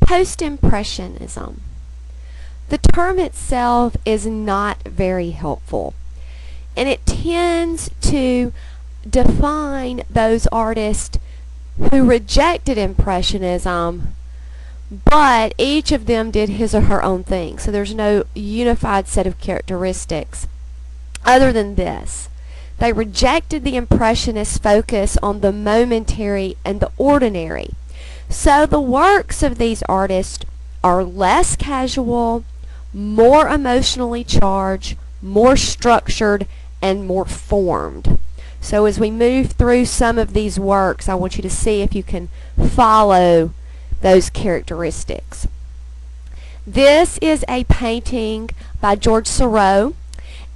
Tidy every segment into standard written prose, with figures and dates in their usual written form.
Post-Impressionism. The term itself is not very helpful, and it tends to define those artists who rejected Impressionism, but each of them did his or her own thing. So there's no unified set of characteristics other than this. They rejected the Impressionist focus on the momentary and the ordinary. So the works of these artists are less casual, more emotionally charged, more structured, and more formed. So as we move through some of these works, I want you to see if you can follow those characteristics. This is a painting by George Seraut,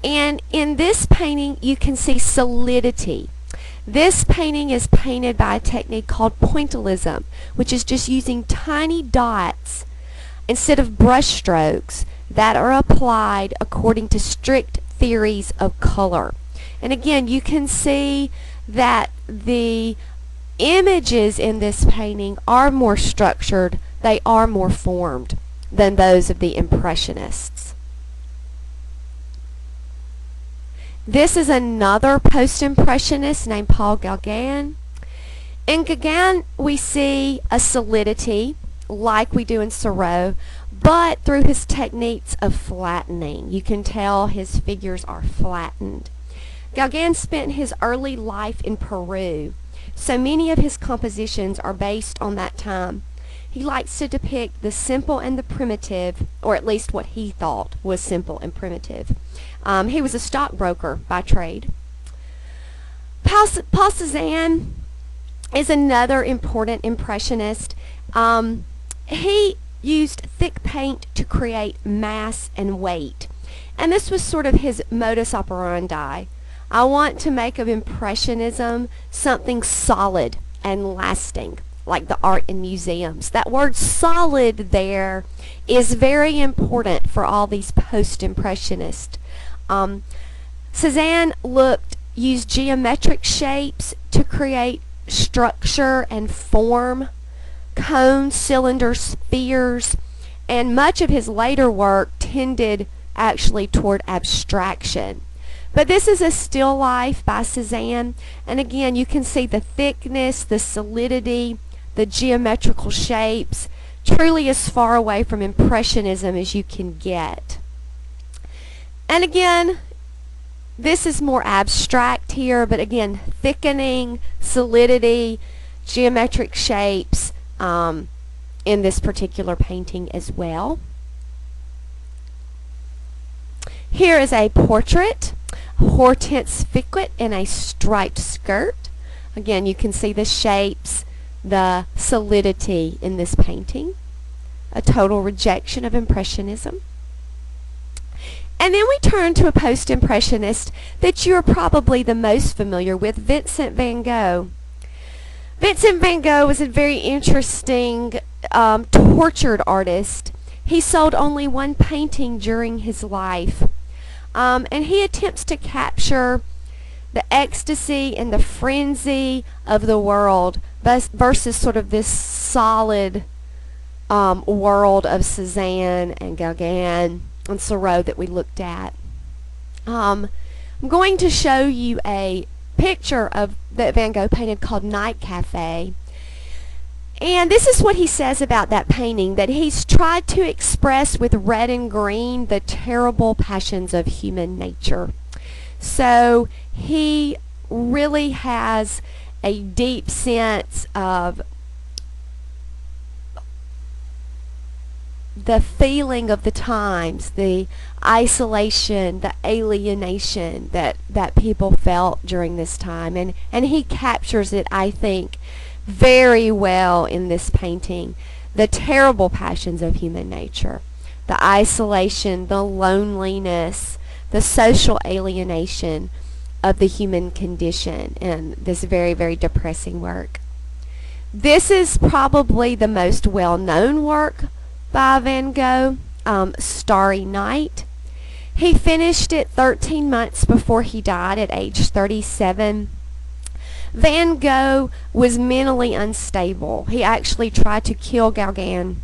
and in this painting you can see solidity. This painting is painted by a technique called pointillism, which is just using tiny dots instead of brush strokes that are applied according to strict theories of color. And again, you can see that the images in this painting are more structured, they are more formed than those of the Impressionists. This is another post-impressionist named Paul Gaugin. In Gaugin, we see a solidity like we do in Seraut, but through his techniques of flattening. You can tell his figures are flattened. Gaugin spent his early life in Peru, so many of his compositions are based on that time. He likes to depict the simple and the primitive, or at least what he thought was simple and primitive. He was a stockbroker by trade. Paul Cézanne is another important impressionist. He used thick paint to create mass and weight, and this was sort of his modus operandi. I want to make of Impressionism something solid and lasting, like the art in museums. That word solid there is very important for all these post-impressionists. Cézanne used geometric shapes to create structure and form, cones, cylinders, spheres, and much of his later work tended actually toward abstraction. But this is a still life by Cézanne, and again you can see the thickness, the solidity, the geometrical shapes, truly as far away from Impressionism as you can get. And again, this is more abstract here, but again, thickening, solidity, geometric shapes in this particular painting as well. Here is a portrait, Hortense Ficquet in a striped skirt. Again, you can see the shapes, the solidity in this painting. A total rejection of Impressionism. And then we turn to a post-impressionist that you're probably the most familiar with, Vincent Van Gogh. Vincent Van Gogh was a very interesting tortured artist. He sold only one painting during his life. And he attempts to capture the ecstasy and the frenzy of the world versus sort of this solid world of Cézanne and Gaugin and Seraut that we looked at. I'm going to show you a picture of that Van Gogh painted called Night Cafe. And this is what he says about that painting, that he's tried to express with red and green the terrible passions of human nature. So he really has a deep sense of the feeling of the times, the isolation, the alienation that people felt during this time. And he captures it, I think, very well in this painting. The terrible passions of human nature, the isolation, the loneliness, the social alienation of the human condition in this very, very depressing work. This is probably the most well-known work by Van Gogh, Starry Night. He finished it 13 months before he died at age 37. Van Gogh was mentally unstable. He actually tried to kill Gaugin.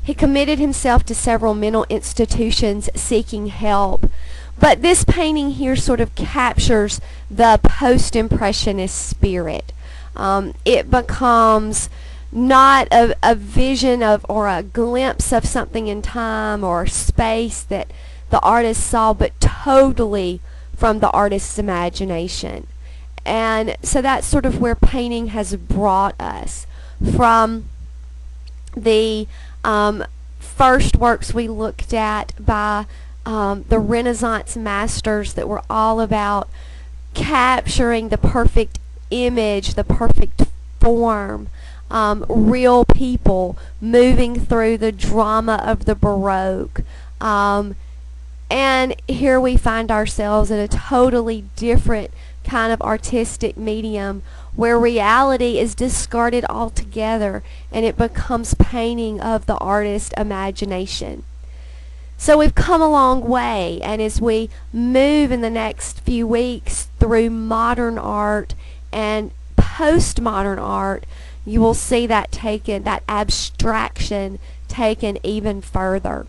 He committed himself to several mental institutions seeking help. But this painting here sort of captures the post-impressionist spirit. It becomes not a vision of or a glimpse of something in time or space that the artist saw, but totally from the artist's imagination. And so that's sort of where painting has brought us from the first works we looked at by the Renaissance masters that were all about capturing the perfect image, the perfect form, real people moving through the drama of the Baroque. And here we find ourselves in a totally different kind of artistic medium where reality is discarded altogether and it becomes painting of the artist's imagination. So we've come a long way, and as we move in the next few weeks through modern art and postmodern art, you will see that abstraction taken even further.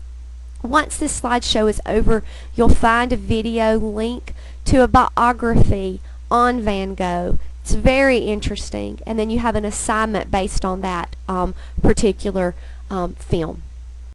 Once this slideshow is over, you'll find a video link to a biography on Van Gogh. It's very interesting, and then you have an assignment based on that particular film.